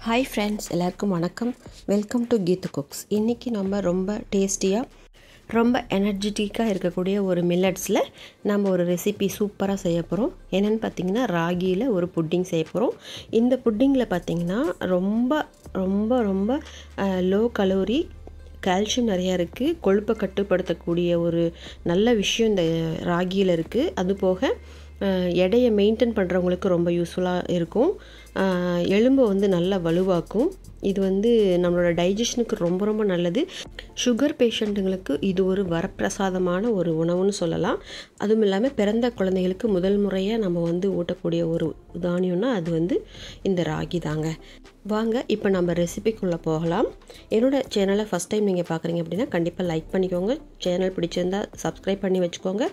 Hi friends, எல்லாருக்கும் வணக்கம். Welcome to Keethu cooks. இன்றைக்கி நம்ம ரொம்ப டேஸ்டியாக ரொம்ப எனர்ஜெட்டிக்காக இருக்கக்கூடிய ஒரு மில்லட்ஸில் நம்ம ஒரு ரெசிபி சூப்பராக செய்ய போகிறோம். என்னென்னு பார்த்திங்கன்னா, ராகியில் ஒரு புட்டிங் செய்ய போகிறோம். இந்த புட்டிங்கில் பார்த்திங்கன்னா ரொம்ப ரொம்ப ரொம்ப லோ கலோரி, கால்சியம் நிறையா இருக்குது, கொழுப்பை கட்டுப்படுத்தக்கூடிய ஒரு நல்ல விஷயம் இந்த ராகியில் இருக்குது. அதுபோக எடையை மெயின்டைன் பண்ணுறவங்களுக்கு ரொம்ப யூஸ்ஃபுல்லாக இருக்கும். எலும்பை நல்லா வலுவாக்கும். இது நம்மளோட டைஜஷனுக்கு ரொம்ப ரொம்ப நல்லது. சுகர் பேஷண்ட்டுங்களுக்கு இது ஒரு வரப்பிரசாதமான ஒரு உணவுன்னு சொல்லலாம். அதுவும் இல்லாமல் பிறந்த குழந்தைகளுக்கு முதல் முறையாக நம்ம ஊட்டக்கூடிய ஒரு தானியம்னா அது இந்த ராகி தாங்க. வாங்க இப்போ நம்ம ரெசிபிக்குள்ளே போகலாம். என்னோடய சேனலை ஃபஸ்ட் டைம் நீங்கள் பார்க்குறீங்க அப்படின்னா கண்டிப்பாக லைக் பண்ணிக்கோங்க. சேனல் பிடிச்சிருந்தால் சப்ஸ்கிரைப் பண்ணி வச்சுக்கோங்க.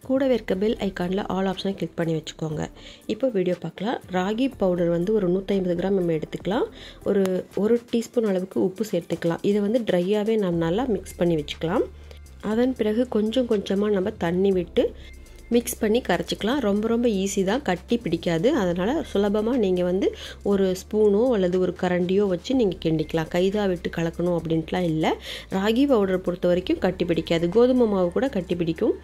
கூடவே இருக்க பெல் ஐக்கானில் ஆல் ஆப்ஷனை கிளிக் பண்ணி வச்சுக்கோங்க. இப்போ வீடியோ பார்க்கலாம். ராகி பவுடர் ஒரு 150 கிராம் நம்ம எடுத்துக்கலாம். ஒரு டீஸ்பூன் அளவுக்கு உப்பு சேர்த்துக்கலாம். இதை ட்ரையாகவே நம்ம நல்லா மிக்ஸ் பண்ணி வச்சுக்கலாம். அதன் பிறகு கொஞ்சம் கொஞ்சமாக நம்ம தண்ணி விட்டு மிக்ஸ் பண்ணி கரைச்சிக்கலாம். ரொம்ப ரொம்ப ஈஸி தான், கட்டி பிடிக்காது. அதனால் சுலபமாக நீங்கள் ஒரு ஸ்பூனோ அல்லது ஒரு கரண்டியோ வச்சு நீங்கள் கிண்டிக்கலாம். கைதாக விட்டு கலக்கணும் அப்படின்ட்டுலாம் இல்லை. ராகி பவுடரை பொறுத்த வரைக்கும் கட்டி பிடிக்காது. கோதுமை மாவு கூட கட்டி பிடிக்கும்.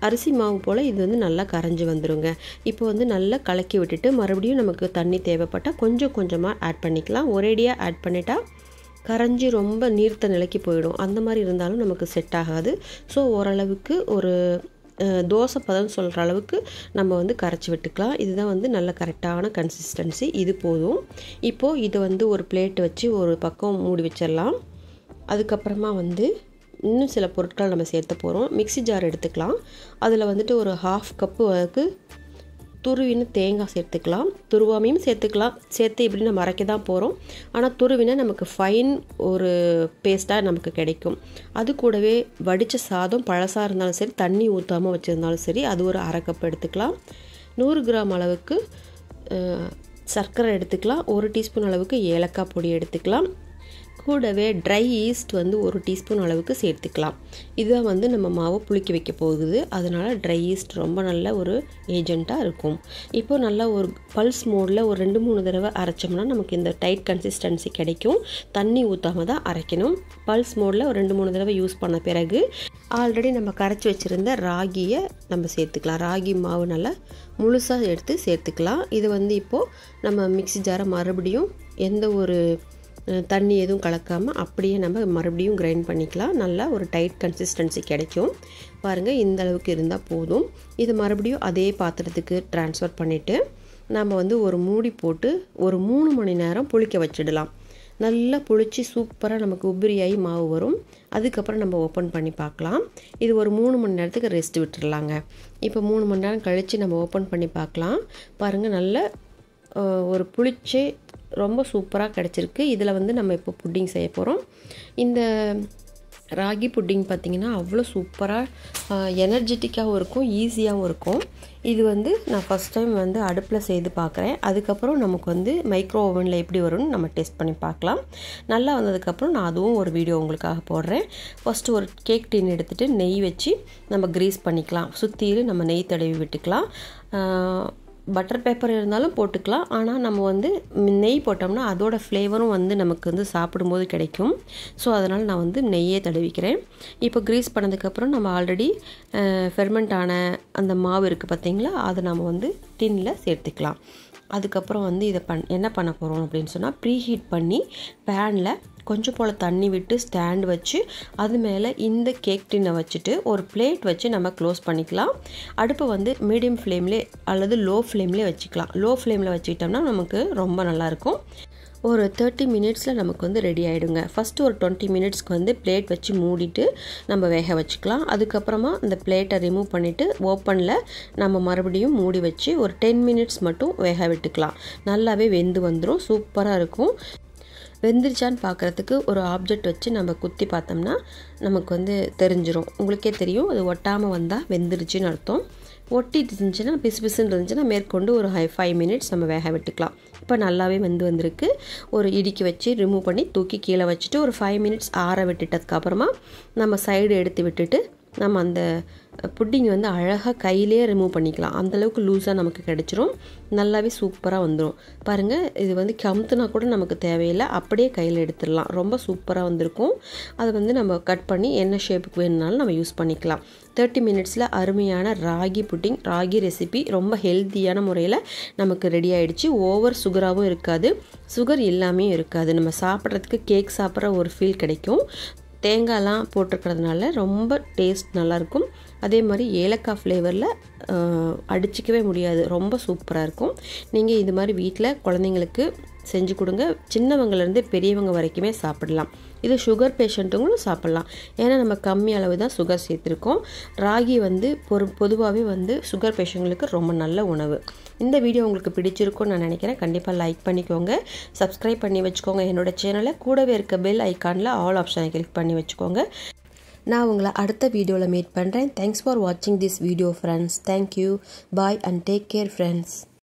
அரிசி மாவு போல் இது நல்லா கரைஞ்சி வந்துடுங்க. இப்போ நல்லா கலக்கி விட்டுட்டு மறுபடியும் நமக்கு தண்ணி தேவைப்பட்டால் கொஞ்சம் கொஞ்சமாக ஆட் பண்ணிக்கலாம். ஒரேடியாக ஆட் பண்ணிட்டா கரைஞ்சி ரொம்ப நீர்த்த நிலைக்கு போயிடும். அந்த மாதிரி இருந்தாலும் நமக்கு செட் ஆகாது. ஸோ ஓரளவுக்கு ஒரு தோசை பதம் சொல்கிற அளவுக்கு நம்ம கரைச்சி விட்டுக்கலாம். இதுதான் நல்ல கரெக்டான கன்சிஸ்டன்சி. இது போதும். இப்போது இதை ஒரு பிளேட் வச்சு ஒரு பக்கம் மூடி வச்சிடலாம். அதுக்கப்புறமா இன்னும் சில பொருட்கள் நம்ம சேர்த்த போகிறோம். மிக்ஸி ஜார் எடுத்துக்கலாம். அதில் ஒரு 1/2 கப்பு அளவுக்கு துருவின தேங்காய் சேர்த்துக்கலாம். துருவாமையும் சேர்த்துக்கலாம். சேர்த்து இப்படி நம்ம அரைக்க தான் போகிறோம். ஆனால் துருவினா நமக்கு ஃபைன் ஒரு பேஸ்ட்டாக நமக்கு கிடைக்கும். அது கூடவே வடித்த சாதம் பழசாக இருந்தாலும் சரி, தண்ணி ஊற்றாமல் வச்சுருந்தாலும் சரி, அது ஒரு 1/2 கப் எடுத்துக்கலாம். 100 கிராம் அளவுக்கு சர்க்கரை எடுத்துக்கலாம். 1 டீஸ்பூன் அளவுக்கு ஏலக்காய் பொடி எடுத்துக்கலாம். கூடவே ட்ரை ஈஸ்ட் 1 டீஸ்பூன் அளவுக்கு சேர்த்துக்கலாம். இதுதான் நம்ம மாவை புளிக்க வைக்க போகுது. அதனால் ட்ரை ஈஸ்ட் ரொம்ப நல்ல ஒரு ஏஜெண்ட்டாக இருக்கும். இப்போ நல்லா ஒரு பல்ஸ் மோடில் ஒரு 2-3 தடவை அரைச்சோம்னா நமக்கு இந்த டைட் கன்சிஸ்டன்சி கிடைக்கும். தண்ணி ஊற்றாமல் தான் அரைக்கணும். பல்ஸ் மோடில் ஒரு 2-3 தடவை யூஸ் பண்ண பிறகு ஆல்ரெடி நம்ம கரைச்சி வச்சுருந்த ராகியை நம்ம சேர்த்துக்கலாம். ராகி மாவு நல்லா முழுசாக எடுத்து சேர்த்துக்கலாம். இது இப்போது நம்ம மிக்ஸி ஜாரை மறுபடியும் எந்த ஒரு தண்ணி எதுவும் கலக்காமல் அப்படியே நம்ம மறுபடியும் கிரைண்ட் பண்ணிக்கலாம். நல்லா ஒரு டைட் கன்சிஸ்டன்சி கிடைக்கும். பாருங்கள், இந்த அளவுக்கு இருந்தால் போதும். இது மறுபடியும் அதே பாத்திரத்துக்கு ட்ரான்ஸ்ஃபர் பண்ணிவிட்டு நம்ம ஒரு மூடி போட்டு ஒரு 3 மணி நேரம் புளிக்க வச்சிடலாம். நல்லா புளிச்சு சூப்பராக நமக்கு உபிரியாகி மாவு வரும். அதுக்கப்புறம் நம்ம ஓப்பன் பண்ணி பார்க்கலாம். இது ஒரு 3 மணி நேரத்துக்கு ரெஸ்ட் விட்டுடலாங்க. இப்போ 3 மணி நேரம் கழித்து நம்ம ஓப்பன் பண்ணி பார்க்கலாம். பாருங்கள், நல்ல ஒரு புளிச்சு ரொம்ப சூப்பராக கிடச்சிருக்கு. இதில் நம்ம இப்போ புட்டிங் செய்ய போகிறோம். இந்த ராகி புட்டிங் பார்த்திங்கன்னா அவ்வளோ சூப்பராக எனர்ஜெட்டிக்காகவும் இருக்கும், ஈஸியாகவும் இருக்கும். இது நான் ஃபஸ்ட் டைம் அடுப்பில் செய்து பார்க்குறேன். அதுக்கப்புறம் நமக்கு மைக்ரோ ஓவனில் எப்படி வரும்னு நம்ம டெஸ்ட் பண்ணி பார்க்கலாம். நல்லா வந்ததுக்கப்புறம் நான் அதுவும் ஒரு வீடியோ உங்களுக்காக போடுறேன். ஃபஸ்ட்டு ஒரு கேக் டின் எடுத்துகிட்டு நெய் வச்சு நம்ம க்ரீஸ் பண்ணிக்கலாம். சுற்றிலும் நம்ம நெய் தடவி விட்டுக்கலாம். பட்டர் பேப்பர் இருந்தாலும் போட்டுக்கலாம். ஆனால் நம்ம நெய் போட்டோம்னா அதோட ஃப்ளேவரும் நமக்கு சாப்பிடும்போது கிடைக்கும். ஸோ அதனால் நான் நெய்யே தடவிக்கிறேன். இப்போ க்ரீஸ் பண்ணதுக்கப்புறம் நம்ம ஆல்ரெடி ஃபெர்மெண்ட் ஆன அந்த மாவு இருக்குது பார்த்திங்களா, அதை நம்ம டின்னில் சேர்த்துக்கலாம். அதுக்கப்புறம் இதை என்ன பண்ண போகிறோம் அப்படின்னு சொன்னால், ப்ரீஹீட் பண்ணி பேனில் கொஞ்சம் போல் தண்ணி விட்டு ஸ்டாண்ட் வச்சு அது மேலே இந்த கேக் டின்னை வச்சுட்டு ஒரு பிளேட் வச்சு நம்ம க்ளோஸ் பண்ணிக்கலாம். அடுப்பை மீடியம் ஃப்ளேம்லே அல்லது லோ ஃப்ளேம்லேயே வச்சுக்கலாம். லோ ஃப்ளேமில் வச்சுக்கிட்டோம்னா நமக்கு ரொம்ப நல்லாயிருக்கும். ஒரு 30 மினிட்ஸில் நமக்கு ரெடி ஆகிடுங்க. ஃபஸ்ட்டு ஒரு 20 மினிட்ஸ்க்கு பிளேட் வச்சு மூடிட்டு நம்ம வேக வச்சுக்கலாம். அதுக்கப்புறமா இந்த பிளேட்டை ரிமூவ் பண்ணிவிட்டு ஓப்பனில் நம்ம மறுபடியும் மூடி வச்சு ஒரு 10 மினிட்ஸ் மட்டும் வேக விட்டுக்கலாம். நல்லாவே வெந்து வந்துடும். சூப்பராக இருக்கும். வெந்துருச்சான்னு பார்க்குறதுக்கு ஒரு ஆப்ஜெக்ட் வச்சு நம்ம குத்தி பார்த்தோம்னா நமக்கு தெரிஞ்சிடும். உங்களுக்கே தெரியும், அது ஒட்டாமல் வந்தால் வெந்துருச்சுன்னு அர்த்தம். ஒட்டிட்டு இருந்துச்சுன்னா பிசு பிசுன்னு இருந்துச்சுன்னா மேற்கொண்டு ஒரு 5 மினிட்ஸ் நம்ம வேக விட்டுக்கலாம். இப்போ நல்லாவே வந்திருக்கு. ஒரு இடிக்கி வச்சு ரிமூவ் பண்ணி தூக்கி கீழே வச்சுட்டு ஒரு 5 மினிட்ஸ் ஆற விட்டுட்டதுக்கப்புறமா நம்ம சைடு எடுத்து விட்டுட்டு நம்ம அந்த புட்டிங் வந்து அழகாக கையிலே ரிமூவ் பண்ணிக்கலாம். அந்தளவுக்கு லூஸாக நமக்கு கிடச்சிரும். நல்லாவே சூப்பராக வந்துடும். பாருங்கள், இது வந்து கமுத்துனா கூட நமக்கு தேவையில்லை, அப்படியே கையில் எடுத்துடலாம். ரொம்ப சூப்பராக வந்திருக்கும். அதை வந்து நம்ம கட் பண்ணி என்ன ஷேப்புக்கு வேணுனாலும் நம்ம யூஸ் பண்ணிக்கலாம். 30 மினிட்ஸில் அருமையான ராகி புட்டிங், ராகி ரெசிபி ரொம்ப ஹெல்த்தியான முறையில் நமக்கு ரெடி ஆகிடுச்சு. ஓவர் சுகராகவும் இருக்காது, சுகர் இல்லாமே இருக்காது. நம்ம சாப்பிட்றதுக்கு கேக் சாப்பிட்ற ஒரு ஃபீல் கிடைக்கும். தேங்காய்லாம் போட்டிருக்கிறதுனால ரொம்ப டேஸ்ட் நல்லாயிருக்கும். அதே மாதிரி ஏலக்காய் ஃப்ளேவரில் அடிச்சிக்கவே முடியாது, ரொம்ப சூப்பராக இருக்கும். நீங்கள் இது மாதிரி வீட்டில் குழந்தைங்களுக்கு செஞ்சு கொடுங்க. சின்னவங்கலேருந்து பெரியவங்க வரைக்குமே சாப்பிடலாம். இது சுகர் பேஷண்ட்டுங்களும் சாப்பிட்லாம். ஏன்னா நம்ம கம்மி அளவு தான் சுகர் சேர்த்துருக்கோம். ராகி வந்து பொதுவாகவே வந்து சுகர் பேஷண்ட்களுக்கு ரொம்ப நல்ல உணவு. இந்த வீடியோ உங்களுக்கு பிடிச்சிருக்கும்னு நான் நினைக்கிறேன். கண்டிப்பாக லைக் பண்ணிக்கோங்க, சப்ஸ்கிரைப் பண்ணி வச்சுக்கோங்க என்னோடய சேனலை. கூடவே இருக்க பெல் ஐக்கானில் ஆல் ஆப்ஷனை கிளிக் பண்ணி வச்சுக்கோங்க. நான் உங்களை அடுத்த வீடியோவில் மீட் பண்ணுறேன். தேங்க்ஸ் ஃபார் வாட்சிங் this video friends. Thank you, bye and take care friends.